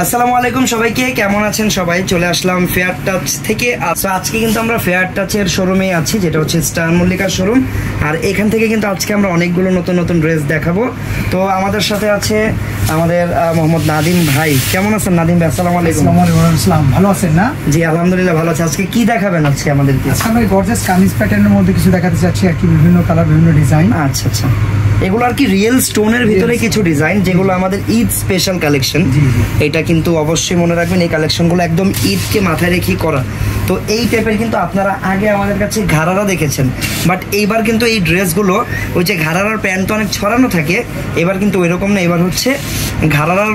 আসসালামু আলাইকুম সবাইকে, কেমন আছেন সবাই? চলে আসলাম ফেয়ার টাচ থেকে। আজকে কিন্তু আমরা ফেয়ার টাচের শোরুমে আছি, যেটা হচ্ছে স্টার মল্লিকার শোরুম। আর এখান থেকে কিন্তু আজকে আমরা অনেকগুলো নতুন নতুন ড্রেস দেখাবো। তো আমাদের সাথে আছে আমাদের মোহাম্মদ নাদিম ভাই। কেমন আছেন নাদিম ভাই? আসসালামু আলাইকুম। আসসালাম, ভালো আছেন না? জি আলহামদুলিল্লাহ ভালো আছে। আজকে কি দেখাবেন আজকে আমাদেরকে? আমরা গর্জিয়াস কামিজ প্যাটার্নের মধ্যে কিছু দেখাতে চাচ্ছি আর কি, বিভিন্ন কালার, বিভিন্ন ডিজাইন। আচ্ছা আচ্ছা, এগুলো আর কি রিয়েল স্টোনের ভিতরে কিছু ডিজাইন, যেগুলো আমাদের ঈদ স্পেশাল কালেকশন। এটা কিন্তু অবশ্যই মনে রাখবেন, এই কালেকশনগুলো একদম ঈদকে মাথায় রেখেই করা। তো এই টাইপের কিন্তু আপনারা আগে আমাদের কাছে ঘাড়ারা দেখেছেন, বাট এইবার কিন্তু এই ড্রেসগুলো ওই যে ঘাড়ারার প্যান্ট তো অনেক ছড়ানো থাকে, এবার কিন্তু ওইরকম না। এবার হচ্ছে ঘাড়ারার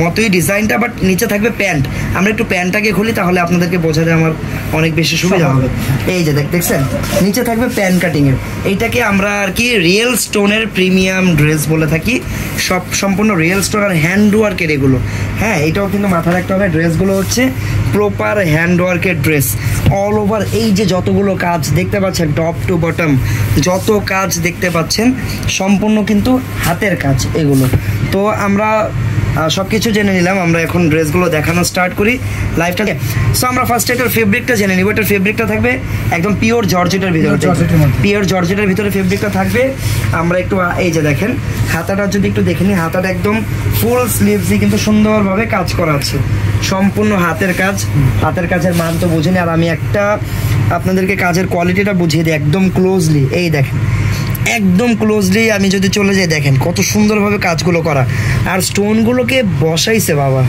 মতোই ডিজাইনটা, বাট নিচে থাকবে প্যান্ট। আমরা একটু প্যান্টটাকে খুলি, তাহলে আপনাদেরকে বোঝাতে আমার অনেক বেশি সুবিধা হবে। এই যে দেখছেন, নিচে থাকবে প্যান্ট কাটিংয়ের। এইটাকে আমরা আর কি রিয়েল স্টোনের প্রিমিয়াম ড্রেস বলে থাকি। সম্পূর্ণ রিয়েল স্টোন আর হ্যান্ড ওয়ার্কের এগুলো। হ্যাঁ, এটাও কিন্তু মাথায় রাখতে হবে, ড্রেসগুলো হচ্ছে প্রপার হ্যান্ড ওয়ার্কের ড্রেস। অল ওভার এই যে যতগুলো কাজ দেখতে পাচ্ছেন, টপ টু বটম যত কাজ দেখতে পাচ্ছেন, সম্পূর্ণ কিন্তু হাতের কাজ এগুলো। তো আমরা সব কিছু জেনে নিলাম, আমরা এখন ড্রেসগুলো দেখানো স্টার্ট করি লাইভটাকে। সো আমরা ফার্স্টে এটার ফেব্রিকটা জেনে নিব। এটার ফেব্রিকটা থাকবে একদম পিওর জর্জেটের ভিতরে, পিওর জর্জেটের ভিতরে ফেব্রিকটা থাকবে। আমরা একটু এই যে দেখেন, হাতাটা যদি একটু দেখে নিই, হাতাটা একদম ফুল স্লিভসই কিন্তু সুন্দরভাবে কাজ করা আছে, সম্পূর্ণ হাতের কাজ। হাতের কাজের মান তো বুঝিনি, আর আমি একটা আপনাদেরকে কাজের কোয়ালিটিটা বুঝিয়ে দিই একদম ক্লোজলি। এই দেখেন, একদম ক্লোজলি আমি যদি চলে যাই, দেখেন কত সুন্দরভাবে কাজগুলো করা। আর স্টোনগুলোকে বসাইছে বাবা,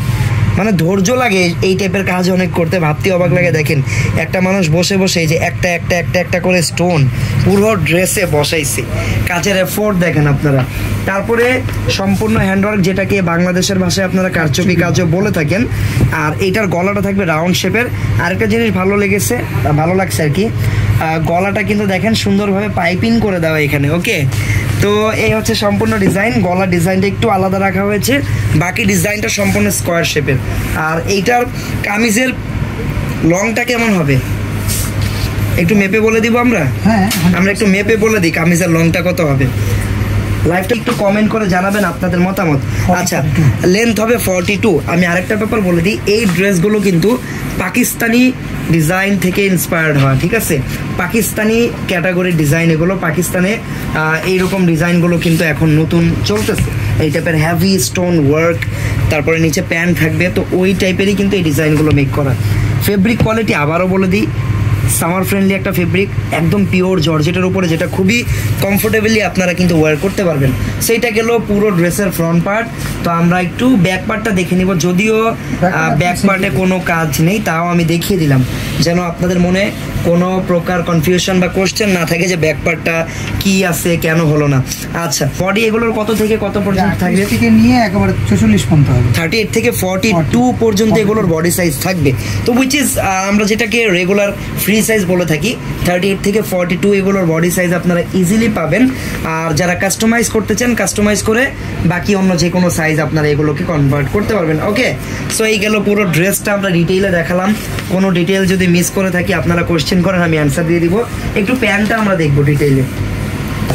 মানে ধৈর্য লাগে এই টাইপের কাজ অনেক করতে, ভাবতে অবাক লাগে। দেখেন একটা মানুষ বসে বসে এই যে একটা একটা একটা একটা করে স্টোন পুরো ড্রেসে বসাইছে, কাজের এফোর্ট দেখেন আপনারা। তারপরে সম্পূর্ণ হ্যান্ডওয়ার্ক, যেটাকে বাংলাদেশের ভাষায় আপনারা কারচুপি কাজও বলে থাকেন। আর এইটার গলাটা থাকবে রাউন্ড শেপের। আরেকটা জিনিস ভালো লাগছে আর কি, গলাটা কিন্তু দেখেন সুন্দরভাবে পাইপিং করে দেওয়া এখানে। ওকে, তো এই হচ্ছে সম্পূর্ণ ডিজাইন। গলার ডিজাইনটা একটু আলাদা রাখা হয়েছে, বাকি ডিজাইনটা সম্পূর্ণ স্কোয়ার শেপের। আর এইটার কামিজের লংটা কেমন হবে একটু মেপে বলে দিব আমরা। আমরা একটু মেপে বলে দিই কামিজের লংটা কত হবে। লাইভটা একটু কমেন্ট করে জানাবেন আপনাদের মতামত। আচ্ছা, লেন্থ হবে 42। আমি আরেকটা ব্যাপার বলে দিই, এই ড্রেসগুলো কিন্তু পাকিস্তানি ডিজাইন থেকে ইন্সপায়ার্ড হয়, ঠিক আছে? পাকিস্তানি ক্যাটাগরির ডিজাইন এগুলো। পাকিস্তানে এইরকম ডিজাইনগুলো কিন্তু এখন নতুন চলতেছে, এই টাইপের হ্যাভি স্টোন ওয়ার্ক, তারপরে নিচে প্যান্ট থাকবে, তো ওই টাইপেরই কিন্তু এই ডিজাইনগুলো মেক করা। ফেব্রিক কোয়ালিটি আবারও বলে দিই, সামার ফ্রেন্ডলি একটা ফেব্রিক, একদম পিওর জর্জেটের উপরে, যেটা খুবই কমফোর্টেবলি আপনারা কিন্তু ওয়্যার করতে পারবেন। সেইটা গেল পুরো ড্রেসের ফ্রন্ট পার্ট। তো আমরা একটু ব্যাক পার্টটা দেখে নিব, যদিও ব্যাক পার্টে কোনো কাজ নেই, তাও আমি দেখিয়ে দিলাম যেন আপনাদের মনে কোনো প্রকার কনফিউশন বা কোশ্চেন না থাকে যে ব্যাক পার্টটা কি আছে, কেন হলো না। আচ্ছা, বডি এগুলোর কত থেকে কত পর্যন্ত থাকবে? থেকে নিয়ে একেবারে 44 পর্যন্ত হবে, 38 থেকে 42 পর্যন্ত এগুলোর বডি সাইজ থাকবে। তো উইচ ইজ আমরা যেটাকে রেগুলার ফ্রি সাইজ বলে থাকি, 38 থেকে 42 এগুলোর বডি সাইজ আপনারা ইজিলি পাবেন। আর যারা কাস্টমাইজ করতে চান, কাস্টমাইজ করে বাকি অন্য যে কোনো সাইজ আপনারা এগুলোকে কনভার্ট করতে পারবেন। ওকে, সো এই গেল পুরো ড্রেসটা আমরা ডিটেইলে দেখালাম। কোনো ডিটেইল যদি মিস করে থাকি আপনারা কোশ্চেন করেন, আমি অ্যান্সার দিয়ে দিব। একটু প্যান্টটা আমরা দেখবো ডিটেইলে।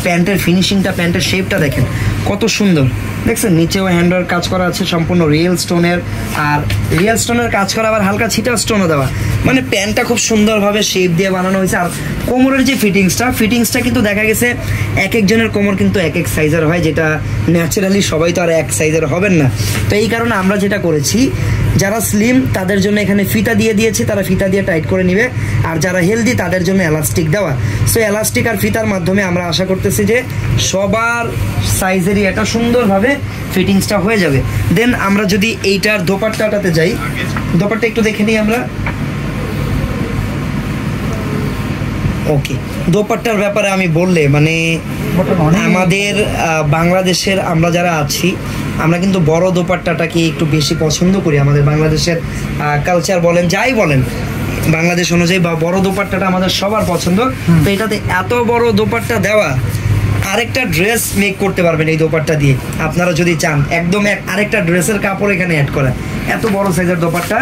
প্যান্টের ফিনিশিংটা, প্যান্টের শেপটা দেখেন কত সুন্দর। দেখছেন নিচেও হ্যান্ডওয়ার্ক কাজ করা আছে, সম্পূর্ণ রিয়েল স্টোনের। আর রিয়েল স্টোনের কাজ করা, আবার হালকা ছিটা স্টোনও দেওয়া, মানে প্যান্টটা খুব সুন্দরভাবে শেপ দিয়ে বানানো হয়েছে। আর কোমরের যে ফিটিংসটা কিন্তু দেখা গেছে এক একজনের কোমর কিন্তু এক এক সাইজের হয়, যেটা ন্যাচারালি সবাই তো আর এক সাইজের হবেন না। তো এই কারণে আমরা যেটা করেছি, যারা স্লিম তাদের জন্য এখানে ফিতা দিয়ে দিয়েছি, তারা ফিতা দিয়ে টাইট করে নিবে। আর যারা হেলদি তাদের জন্য এলাস্টিক দেওয়া। সো এলাস্টিক আর ফিতার মাধ্যমে আমরা আশা করতেছি যে সবার সাইজেরই এটা সুন্দরভাবে ফিটিংসটা হয়ে যাবে। দেন আমরা যদি এইটার দোপাট্টাটাতে যাই, দোপাট্টা একটু দেখে নিই আমরা। ওকে, দোপাট্টার ব্যাপারে আমি বললে মানে আমাদের বাংলাদেশের আমরা যারা আছি, আমরা কিন্তু বড় দোপাট্টাটাকে একটু বেশি পছন্দ করি। আমাদের বাংলাদেশের কালচার বলেন, যাই বলেন, বাংলাদেশ অনুযায়ী বা বড় দোপাট্টাটা আমাদের সবার পছন্দ। তো এটাতে এত বড় দোপাট্টা দেওয়া, আরেকটা ড্রেস মেক করতে পারবেন এই দোপাট্টা দিয়ে আপনারা যদি চান, একদম আরেকটা ড্রেসের কাপড় এখানে অ্যাড করা। এত বড় সাইজের দোপাট্টা,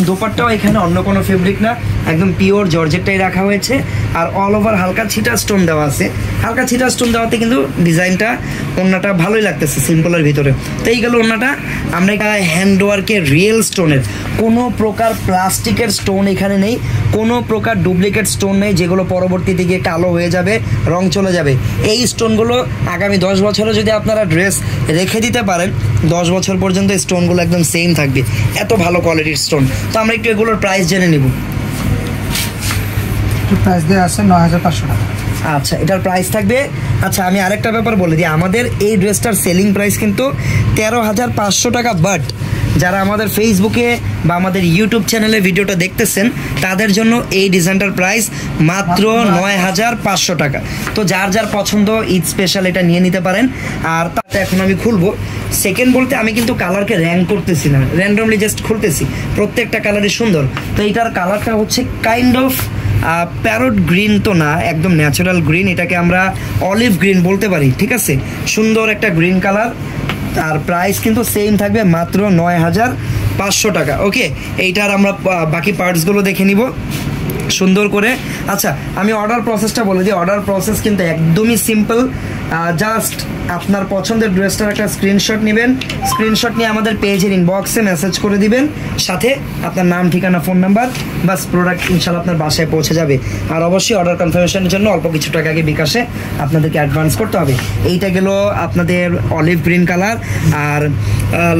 দোপাট্টাও এখানে অন্য কোনো ফেব্রিক না, একদম পিওর জর্জেটটাই রাখা হয়েছে। আর অল ওভার হালকা ছিটা স্টোন দেওয়া আছে। হালকা ছিটা স্টোন দেওয়াতে কিন্তু ডিজাইনটা ওড়নাটা ভালোই লাগতেছে সিম্পলের ভিতরে। তো এই গেল ওড়নাটা। আমরা এটা হ্যান্ডওয়ার্কের রিয়েল স্টোনের, কোনো প্রকার প্লাস্টিকের স্টোন এখানে নেই, কোনো প্রকার ডুপ্লিকেট স্টোন নেই যেগুলো পরবর্তী দিকে কালো হয়ে যাবে, রং চলে যাবে। এই স্টোনগুলো আগামী 10 বছরও যদি আপনারা ড্রেস রেখে দিতে পারেন, 10 বছর পর্যন্ত স্টোনগুলো একদম সেম থাকবে, এত ভালো কোয়ালিটির স্টোন। তো আমরা একটু এগুলোর প্রাইস জেনে নিব। প্রাইস দেওয়া আছে 9500 টাকা। আচ্ছা, এটার প্রাইস থাকবে। আচ্ছা, আমি আরেকটা ব্যাপার বলে দিই, আমাদের এই ড্রেসটার সেলিং প্রাইস কিন্তু 13,500 টাকা। বাট যারা আমাদের ফেসবুকে বা আমাদের ইউটিউব চ্যানেলে ভিডিওটা দেখতেছেন, তাদের জন্য এই ডিজাইনটার প্রাইস মাত্র 9,500 টাকা। তো যার যার পছন্দ ঈদ স্পেশাল এটা নিয়ে নিতে পারেন। আর তাতে এখন আমি খুলবো। সেকেন্ড বলতে আমি কিন্তু কালারকে র্যাঙ্ক করতেছি না, র্যান্ডমলি জাস্ট খুলতেছি, প্রত্যেকটা কালারই সুন্দর। তো এইটার কালারটা হচ্ছে কাইন্ড অফ প্যারট গ্রিন তো না, একদম ন্যাচারাল গ্রিন, এটাকে আমরা অলিভ গ্রিন বলতে পারি। ঠিক আছে, সুন্দর একটা গ্রিন কালার। আর প্রাইস কিন্তু সেম থাকবে মাত্র 9,500 টাকা। ওকে, এইটার আমরা বাকি পার্টসগুলো দেখে নিব সুন্দর করে। আচ্ছা, আমি অর্ডার প্রসেসটা বলে দিই। অর্ডার প্রসেস কিন্তু একদমই সিম্পল। জাস্ট আপনার পছন্দের ড্রেসটার একটা স্ক্রিনশট নেবেন, স্ক্রিনশট নিয়ে আমাদের পেজের ইনবক্সে মেসেজ করে দিবেন, সাথে আপনার নাম, ঠিকানা, ফোন নাম্বার, বাস প্রোডাক্ট ইনশাল্লাহ আপনার বাসায় পৌঁছে যাবে। আর অবশ্যই অর্ডার কনফার্মেশনের জন্য অল্প কিছু টাকা আগে বিকাশে আপনাদেরকে অ্যাডভান্স করতে হবে। এইটা গেল আপনাদের অলিভ গ্রিন কালার। আর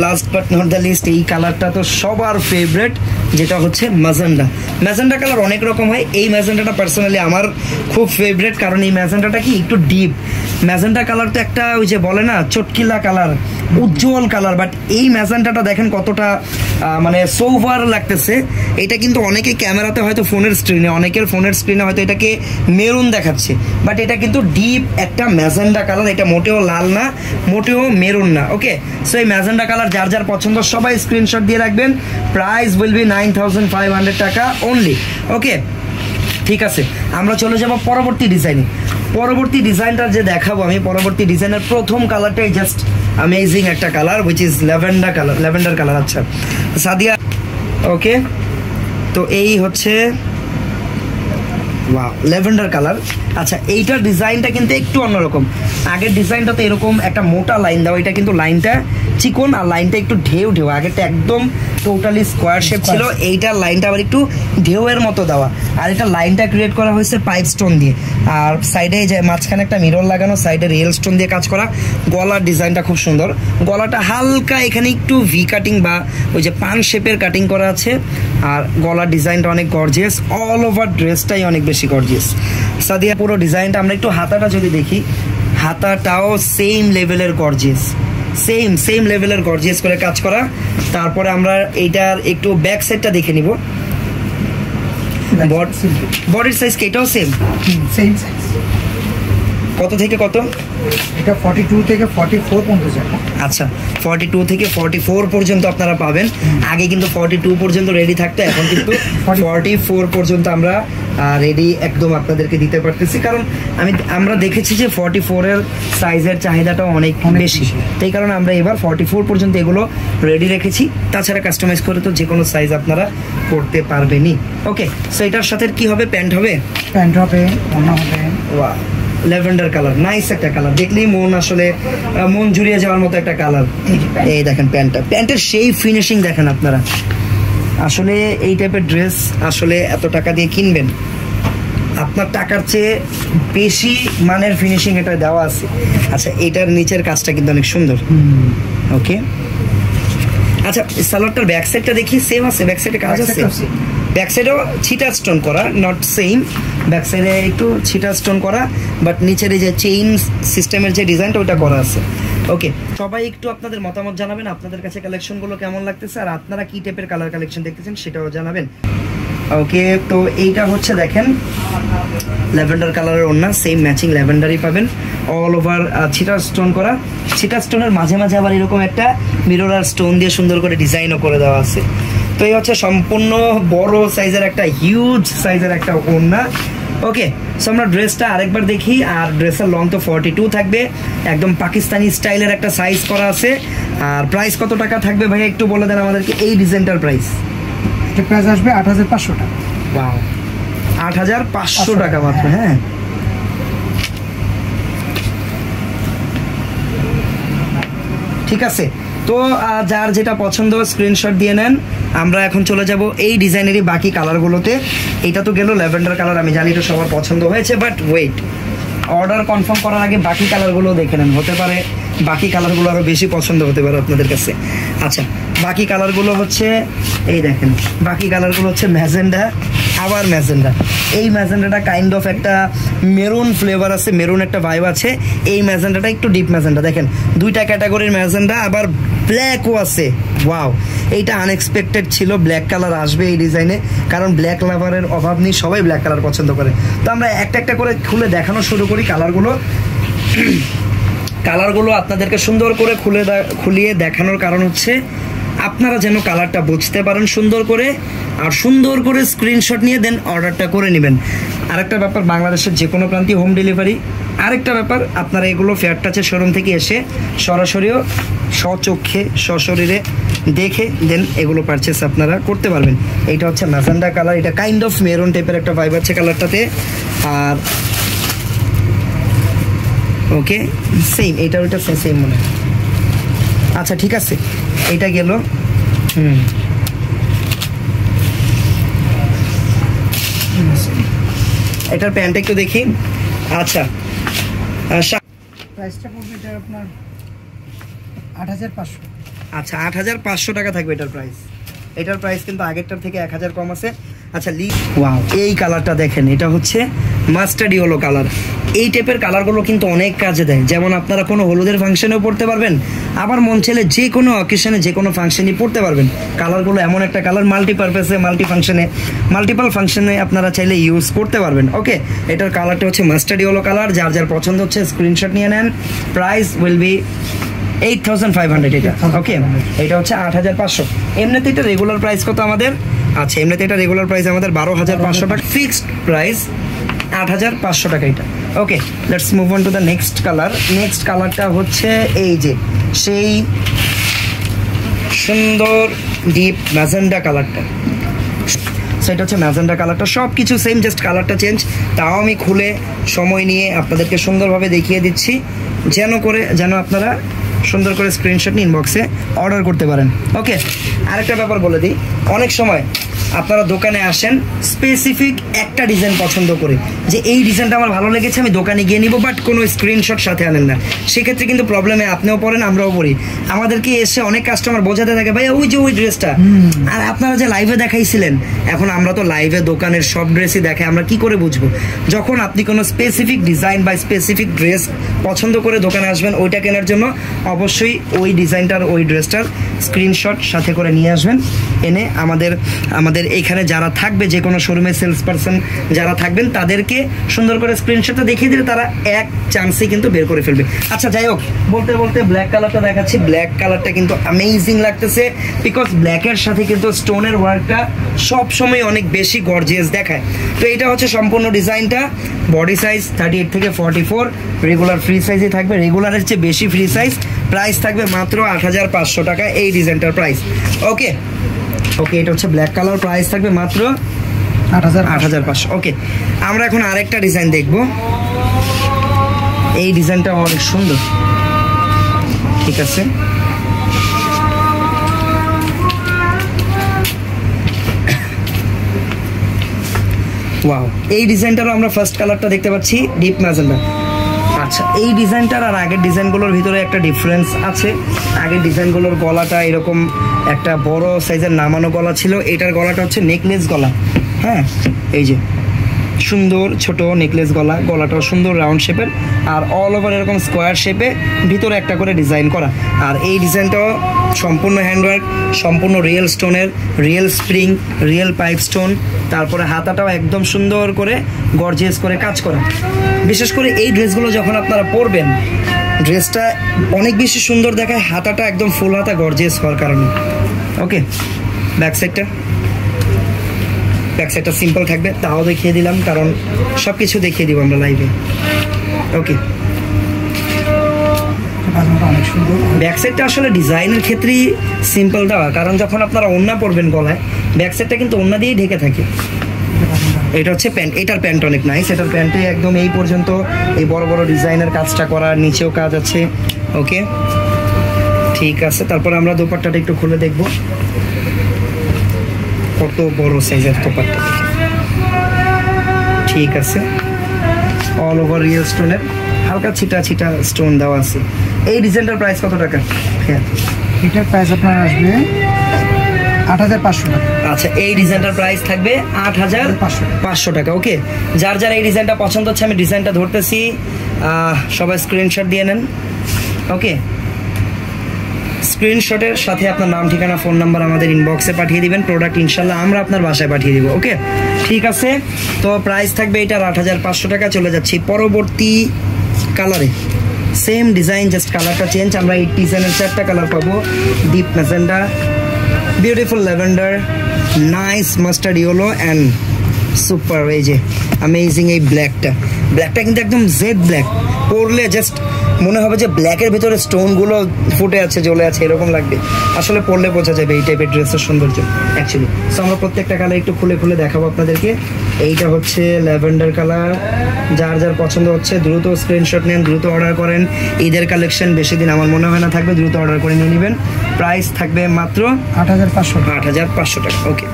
last but not the list, এই কালারটা তো সবার ফেভারেট, যেটা হচ্ছে ম্যাজেন্ডা। ম্যাজেন্ডা কালার অনেক রকম হয়, এই ম্যাজেন্ডাটা পার্সোনালি আমার খুব ফেভারেট, কারণ এই ম্যাজেন্ডাটা কি একটু ডিপ। ম্যাজেন্ডা কালার তো একটা ওই যে বলে না চটকিলা কালার, উজ্জ্বল কালার, বাট এই ম্যাজেন্ডাটা দেখেন কতটা মানে সোভার লাগতেছে। এটা কিন্তু অনেকে ক্যামেরাতে হয়তো ফোনের স্ক্রিনে, অনেকের ফোনের স্ক্রিনে হয়তো এটাকে মেরুন দেখাচ্ছে, বাট এটা কিন্তু ডিপ একটা ম্যাজেন্ডা কালার। এটা মোটেও লাল না, মোটেও মেরুন না। ওকে, সো এই ম্যাজেন্ডা কালার যার যার পছন্দ সবাই স্ক্রিনশট দিয়ে রাখবেন। প্রাইস উইল বি 9,500 টাকা অনলি। ওকে, ঠিক আছে, আমরা চলে যাব পরবর্তী ডিজাইনে। পরবর্তী ডিজাইনটা যে দেখাবো আমি, পরবর্তী ডিজাইনের প্রথম কালারটাই জাস্ট অ্যামেজিং একটা colour, which is lavender colour. Lavender colour. আচ্ছা সাদিয়া, ওকে, তো এই হচ্ছে ওয়াও ল্যাভেন্ডার কালার। আচ্ছা, এইটার ডিজাইনটা কিন্তু একটু অন্যরকম। আগের ডিজাইনটাতে এরকম একটা মোটা লাইন দেওয়া, এটা কিন্তু লাইনটা চিকন আর লাইনটা একটু ঢেউ ঢেউ। আগেরটা একদম টোটালি স্কোয়ার শেপ ছিল, এইটার লাইনটা আবার একটু ঢেউয়ের মতো দেওয়া। আর এটা লাইনটা ক্রিয়েট করা হয়েছে পাইপ স্টোন দিয়ে, আর সাইডে যে মাঝখানে একটা মিরর লাগানো, সাইডে রিয়েল স্টোন দিয়ে কাজ করা। গলার ডিজাইনটা খুব সুন্দর, গলাটা হালকা এখানে একটু ভি কাটিং বা ওই যে পান শেপের কাটিং করা আছে। আর গলার ডিজাইনটা অনেক গর্জিয়াস, অল ওভার ড্রেসটাই অনেক বেশি গর্জিয়াস। সাদিয়া, পুরো ডিজাইনটা আমরা একটু হাতাটা যদি দেখি, হাতাটাও সেম লেভেলের গর্জিয়াস, সেম লেভেলের গর্জিয়াস করে কাজ করা। তারপরে আমরা এইটার একটু ব্যাক সাইডটা দেখে নিব। বডির সাইজ কি এটাও সেম সাইজ? কত থেকে কত? এটা 42 থেকে 44 পর্যন্ত যাবে। আচ্ছা, 42 থেকে 44 পর্যন্ত আপনারা পাবেন। আগে কিন্তু 42 পর্যন্ত রেডি থাকতো, এখন কিন্তু 44 পর্যন্ত আমরা রেডি একদম আপনাদেরকে দিতে পারতেছি। কারণ আমরা দেখেছি যে 44 এর সাইজের চাহিদাটাও অনেক বেশি, তাই কারণে আমরা এবার 44 পর্যন্ত এগুলো রেডি রেখেছি। তাছাড়া কাস্টমাইজ করে তো যে কোনো সাইজ আপনারা করতে পারবেনই। ওকে, সো এটার সাথে কি হবে? প্যান্ট হবে, প্যান্ট হবে, ওড়না হবে। ওয়াও, ল্যাভেন্ডার কালার, নাইস একটা কালার, দেখলেই মন আসলে মন জুড়িয়ে যাওয়ার মতো একটা কালার। এই দেখেন প্যান্টটা, প্যান্টের সেই ফিনিশিং দেখেন আপনারা। আসলে এই টাইপের ড্রেস আসলে এত টাকা দিয়ে কিনবেন, আপনার টাকার চেয়ে বেশি মানের ফিনিশিং এটা দেওয়া আছে। আচ্ছা, এটার নিচের কাজটা কিন্তু অনেক সুন্দর। ওকে, আচ্ছা সালোয়ারটার ব্যাক সাইডটা দেখি, সেম আছে? ব্যাক সাইডে কাজ আছে, ব্যাক সাইডেও ছিটা স্টোন করা, নট সেম, ব্যাক সাইডে একটু ছিটা স্টোন করা, বাট নিচের এই যে চেইন সিস্টেমের যে ডিজাইনটা ওটা করা আছে। ওকে, সবাই একটু আপনাদের মতামত জানাবেন, আপনাদের কাছে কালেকশনগুলো কেমন লাগতেছে আর আপনারা কি টাইপের কালার কালেকশন দেখতেছেন সেটাও জানাবেন। ওকে, তো এইটা হচ্ছে দেখেন ল্যাভেন্ডার কালারের ওড়না, সেম ম্যাচিং ল্যাভেন্ডারই পাবেন, অল ওভার ছিটা স্টোন করা। ছিটা স্টোনের মাঝে মাঝে আবার এরকম একটা মিরর আর স্টোন দিয়ে সুন্দর করে ডিজাইনও করে দেওয়া আছে। তো এই হচ্ছে সম্পূর্ণ বড় সাইজের একটা হিউজ সাইজের একটা ওড়না। ওকে, সো আমরা ড্রেসটা আরেকবার দেখি। আর ড্রেসের লং তো 42 থাকবে, একদম পাকিস্তানি স্টাইলের একটা সাইজ করা আছে। আর প্রাইস কত টাকা থাকবে ভাই একটু বলে দেন আমাদেরকে এই ডিজাইনটার প্রাইস? এটা প্রাইস আসবে 8500 টাকা। ওয়াও, 8500 টাকা মাত্র। হ্যাঁ, ঠিক আছে। তো যার যেটা পছন্দ স্ক্রিনশট দিয়ে নেন। আমরা এখন চলে যাব এই ডিজাইনেরই বাকি কালারগুলোতে। এটা তো গেল ল্যাভেন্ডার কালার, আমি জানি এটা সবার পছন্দ হয়েছে, বাট ওয়েট, অর্ডার কনফার্ম করার আগে বাকি কালারগুলো দেখে নেন, হতে পারে বাকি কালারগুলো আরও বেশি পছন্দ হতে পারে আপনাদের কাছে। আচ্ছা, বাকি কালারগুলো হচ্ছে এই দেখেন, বাকি কালারগুলো হচ্ছে ম্যাজেন্ডা, আবার ম্যাজেন্ডা। এই ম্যাজেন্ডাটা কাইন্ড অফ একটা মেরুন ফ্লেভার আছে, মেরুন একটা ভাইব আছে। এই ম্যাজেন্ডাটা একটু ডিপ ম্যাজেন্ডা, দেখেন দুইটা ক্যাটাগরির ম্যাজেন্ডা, আবার ব্ল্যাকও আছে। ওয়াও, এইটা আনএক্সপেক্টেড ছিল, ব্ল্যাক কালার আসবে এই ডিজাইনে, কারণ ব্ল্যাক লাভারের অভাব নেই, সবাই ব্ল্যাক কালার পছন্দ করে। তো আমরা একটা একটা করে খুলে দেখানো শুরু করি কালারগুলো। কালারগুলো আপনাদেরকে সুন্দর করে খুলিয়ে দেখানোর কারণ হচ্ছে আপনারা যেন কালারটা বুঝতে পারেন সুন্দর করে, আর সুন্দর করে স্ক্রিনশট নিয়ে দেন অর্ডারটা করে নেবেন। আরেকটা ব্যাপার, বাংলাদেশের যে কোনো প্রান্তে হোম ডেলিভারি। আরেকটা ব্যাপার, আপনারা এগুলো ফেয়ার টাচের শোরুম থেকে এসে সরাসরিও স্বচক্ষে সশরীরে দেখে দেন এগুলো পারচেস আপনারা করতে পারবেন। এইটা হচ্ছে ম্যাজেন্ডা কালার, এটা কাইন্ড অফ মেরুন টাইপের একটা ভাইব আছে কালারটাতে। আর ওকে, সেম, এটা ওইটা সেম মনে হয়। আচ্ছা ঠিক আছে, এইটা গেল। এটার প্যান্টটা একটু দেখি। আচ্ছা, প্রাইসটা পড়বে এটা আপনার 8500। আচ্ছা, 8500 টাকা থাকবে এটার প্রাইস। এটার প্রাইস কিন্তু আগেরটার থেকে 1000 কম আছে। আচ্ছা, ওয়াও, এই কালারটা দেখেন, এটা হচ্ছে মাস্টার্ড ইয়েলো কালার। এই টাইপের কালারগুলো কিন্তু অনেক কাজে দেয়, যেমন আপনারা কোনো হলুদের ফাংশনেও পড়তে পারবেন, আবার মন চাইলে যে কোনো অকেশনে যে কোনো ফাংশনই পড়তে পারবেন। কালারগুলো এমন একটা কালার, মাল্টিপারপাসে মাল্টিপাল ফাংশনে আপনারা চাইলে ইউজ করতে পারবেন। ওকে, এটার কালারটা হচ্ছে মাস্টার্ড ইয়েলো কালার। যার যার পছন্দ হচ্ছে স্ক্রিনশট নিয়ে নেন। প্রাইস উইল বি 8500 এটা। ওকে, এটা হচ্ছে 8500। এমনিতে এটা রেগুলার প্রাইস কত আমাদের? আচ্ছা, এমনিতে এটা রেগুলার প্রাইস আমাদের 12500 টাকা, ফিক্সড প্রাইস 8500 টাকা এটা। Okay, let's move on to the next colour. Next কালারটা হচ্ছে এই যে সেই সুন্দর ডিপ ম্যাজেন্ডা কালারটা। সেটা হচ্ছে ম্যাজেন্ডা কালারটা, সব কিছু সেম, জাস্ট কালারটা চেঞ্জ। তাও আমি খুলে সময় নিয়ে আপনাদেরকে সুন্দরভাবে দেখিয়ে দিচ্ছি, যেন আপনারা সুন্দর করে স্ক্রিনশট নিয়ে ইনবক্সে অর্ডার করতে পারেন। ওকে, আরেকটা ব্যাপার বলে দিই, অনেক সময় আপনারা দোকানে আসেন স্পেসিফিক একটা ডিজাইন পছন্দ করে, যে এই ডিজাইনটা আমার ভালো লেগেছে আমি দোকানে গিয়ে নিব, বাট কোনো স্ক্রিনশট সাথে আনেন না। সেক্ষেত্রে কিন্তু প্রবলেমে আপনিও পড়েন, আমরাও পড়ি। আমাদেরকে এসে অনেক কাস্টমার বোঝাতে থাকে, ভাই ওই যে ওই ড্রেসটা, আর আপনারা যে লাইভে দেখাইছিলেন। এখন আমরা তো লাইভে দোকানের সব ড্রেসই দেখাই, আমরা কি করে বুঝবো? যখন আপনি কোনো স্পেসিফিক ডিজাইন বা স্পেসিফিক ড্রেস পছন্দ করে দোকানে আসবেন, ওইটা কেনার জন্য অবশ্যই ওই ডিজাইনটার ওই ড্রেসটার স্ক্রিনশট সাথে করে নিয়ে আসবেন। এনে আমাদের এইখানে যারা থাকবে, যে কোনো শোরুমের সেলস পারসন যারা থাকবেন, তাদেরকে সুন্দর করে স্ক্রিনশটটা দেখিয়ে দিলে তারা এক চান্সেই কিন্তু বের করে ফেলবে। আচ্ছা, যাই হোক, বলতে বলতে ব্ল্যাক কালারটা দেখাচ্ছি। ব্ল্যাক কালারটা কিন্তু অ্যামেজিং লাগতেছে, বিকজ ব্ল্যাকের সাথে কিন্তু স্টোনের ওয়ার্কটা সবসময় অনেক বেশি গর্জিয়াস দেখায়। তো এটা হচ্ছে সম্পূর্ণ ডিজাইনটা। বডি সাইজ 38 থেকে 44, রেগুলার ফ্রি সাইজই থাকবে, রেগুলারের চেয়ে বেশি ফ্রি সাইজ। প্রাইস থাকবে মাত্র 8500 টাকা এই ডিজাইনটার প্রাইস। ওকে, এটা হচ্ছে ব্ল্যাক কালার, প্রাইস থাকবে মাত্র 8500। ওকে, আমরা এখন আরেকটা ডিজাইন দেখব। এই ডিজাইনটা অনেক সুন্দর, ঠিক আছে। ওয়াও, এই ডিজাইনটারও আমরা ফার্স্ট কালারটা দেখতে পাচ্ছি, ডিপ ম্যাজেন্ডা। আচ্ছা, এই ডিজাইনটার আর আগের ডিজাইনগুলোর ভিতরে একটা ডিফারেন্স আছে। আগের ডিজাইনগুলোর গলাটা এরকম একটা বড় সাইজের নামানো গলা ছিল, এটার গলাটা হচ্ছে নেকলেস গলা। হ্যাঁ, এই যে সুন্দর ছোট নেকলেস গলা, গলাটাও সুন্দর রাউন্ড শেপের, আর অল ওভার এরকম স্কোয়ার শেপে ভিতরে একটা করে ডিজাইন করা। আর এই ডিজাইনটাও সম্পূর্ণ হ্যান্ডওয়ার্ক, সম্পূর্ণ রিয়েল স্টোনের, real spring, real pipe stone. তারপরে হাতাটাও একদম সুন্দর করে গর্জিয়াস করে কাজ করা। বিশেষ করে এই ড্রেসগুলো যখন আপনারা পরবেন, ড্রেসটা অনেক বেশি সুন্দর দেখায়, হাতাটা একদম ফুল হাতা গর্জিয়াস হওয়ার কারণে। ওকে, ব্যাক সাইডটা সিম্পল থাকবে, তাও দেখিয়ে দিলাম, কারণ সব কিছু দেখিয়ে দিব আমরা লাইভে। ওকে, অনেক সুন্দর। ব্যাক সাইডটা আসলে ডিজাইনের ক্ষেত্রেই সিম্পল দেওয়া, কারণ যখন আপনারা ওড়না পরবেন গলায়, ব্যাক সাইডটা কিন্তু ওড়না দিয়েই ঢেকে থাকে। এটা হচ্ছে প্যান্ট, এটার প্যান্ট অনেক নাইস। এটার প্যান্টে একদম এই পর্যন্ত এই বড় বড় ডিজাইনের কাজটা করা, নিচেও কাজ আছে। ওকে, ঠিক আছে। তারপর আমরা দোপাট্টাটা একটু খুলে দেখব, কত বড় সাইজের দোপাট্টা। ঠিক আছে, অল ওভার রিয়েল স্টোনের হালকা ছিটা ছিটা স্টোন দেওয়া আছে। এই ডিজাইনটার প্রাইস কত টাকা? হ্যাঁ, এটার প্রাইস আপনার আসবে 8,500 টাকা। আচ্ছা, এই ডিজাইনটার প্রাইস থাকবে 8,500 টাকা। ওকে, যার যার এই ডিজাইনটা পছন্দ হচ্ছে, আমি ডিজাইনটা ধরতেছি, সবাই স্ক্রিনশট দিয়ে নেন। ওকে, স্ক্রিনশটের সাথে আপনার নাম, ঠিকানা, ফোন নাম্বার আমাদের ইনবক্সে পাঠিয়ে দিবেন। প্রোডাক্ট ইনশাল্লাহ আমরা আপনার বাসায় পাঠিয়ে দিব। ওকে, ঠিক আছে। তো প্রাইস থাকবে এটার 8,500 টাকা। চলে যাচ্ছি পরবর্তী কালারে, সেম ডিজাইন, জাস্ট কালারটা চেঞ্জ। আমরা এই ডিজাইনের 4টা কালার পাবো। Deep magenta, beautiful lavender, nice mustard yellow and super এই যে অ্যামেজিং এই ব্ল্যাকটা কিন্তু একদম জেড ব্ল্যাক। পরলে জাস্ট মনে হবে যে ব্ল্যাকের ভিতরে স্টোনগুলো ফুটে আছে, জ্বলে আছে, এরকম লাগবে। আসলে পরলে বোঝা যাবে এই টাইপের ড্রেসের সৌন্দর্য অ্যাকচুয়ালি। সো আমরা প্রত্যেকটা কালার একটু খুলে খুলে দেখাবো আপনাদেরকে। এইটা হচ্ছে ল্যাভেন্ডার কালার। যার যার পছন্দ হচ্ছে দ্রুত স্ক্রিনশট নেন, দ্রুত অর্ডার করেন। ঈদের কালেকশন বেশি দিন আমার মনে হয় না থাকবে, দ্রুত অর্ডার করে নিয়ে নেবেন। প্রাইস থাকবে মাত্র 8,500 টাকা। ওকে,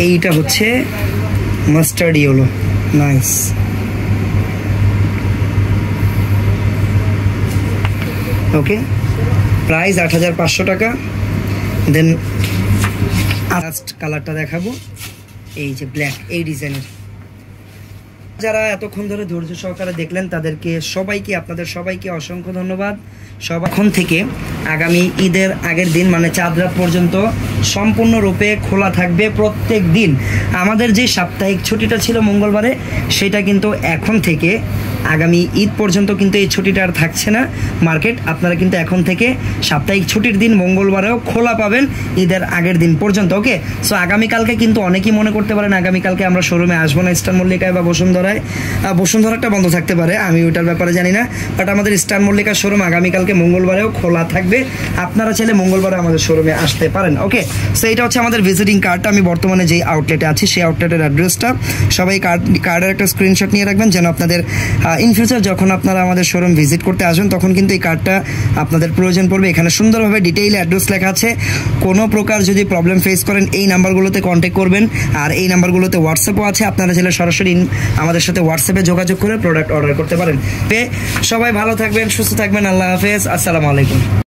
এইটা হচ্ছে মাস্টার্ড ইয়েলো, নাইস। ওকে, প্রাইস 8,500 টাকা। দেন লাস্ট কালারটা দেখাবো, এই যে ব্ল্যাক, এই ডিজাইনের। যারা এতক্ষণ ধরে ধৈর্য সহকারে দেখলেন তাদেরকে সবাইকে, আপনাদের সবাইকে অসংখ্য ধন্যবাদ। এখন থেকে আগামী ঈদের আগের দিন মানে চাঁদ রাত পর্যন্ত সম্পূর্ণরূপে খোলা থাকবে প্রত্যেক দিন। আমাদের যে সাপ্তাহিক ছুটিটা ছিল মঙ্গলবারে, সেটা কিন্তু এখন থেকে আগামী ঈদ পর্যন্ত কিন্তু এই ছুটিটা আর থাকছে না। মার্কেট আপনারা কিন্তু এখন থেকে সাপ্তাহিক ছুটির দিন মঙ্গলবারেও খোলা পাবেন ঈদের আগের দিন পর্যন্ত। ওকে, সো আগামীকালকে কিন্তু অনেকেই মনে করতে পারেন আগামীকালকে আমরা শোরুমে আসবো না, স্টার মল্লিকায় বা বসুন্ধরায়। বসুন্ধরাটা বন্ধ থাকতে পারে, আমি ওইটার ব্যাপারে জানি না, বাট আমাদের স্টার মল্লিকার শোরুম আগামীকালকে মঙ্গলবারেও খোলা থাকবে। আপনারা চাইলে মঙ্গলবারে আমাদের শোরুমে আসতে পারেন। ওকে, সো এটা হচ্ছে আমাদের ভিজিটিং কার্ডটা। আমি বর্তমানে যেই আউটলেটে আছি সেই আউটলেটের অ্যাড্রেসটা সবাই কার্ডের একটা স্ক্রিনশট নিয়ে রাখবেন, যেন আপনাদের ইন ফিউচার যখন আপনারা আমাদের শোরুম ভিজিট করতে আসবেন তখন কিন্তু এই কার্ডটা আপনাদের প্রয়োজন পড়বে। এখানে সুন্দরভাবে ডিটেইলে অ্যাড্রেস লেখা আছে। কোনো প্রকার যদি প্রবলেম ফেস করেন এই নাম্বারগুলোতে কন্ট্যাক্ট করবেন, আর এই নাম্বারগুলোতে হোয়াটসঅ্যাপও আছে। আপনারা চাইলে সরাসরি আমাদের সাথে হোয়াটসঅ্যাপে যোগাযোগ করে প্রোডাক্ট অর্ডার করতে পারেন। সবাই ভালো থাকবেন, সুস্থ থাকবেন। আল্লাহ হাফেজ, আসসালামু আলাইকুম।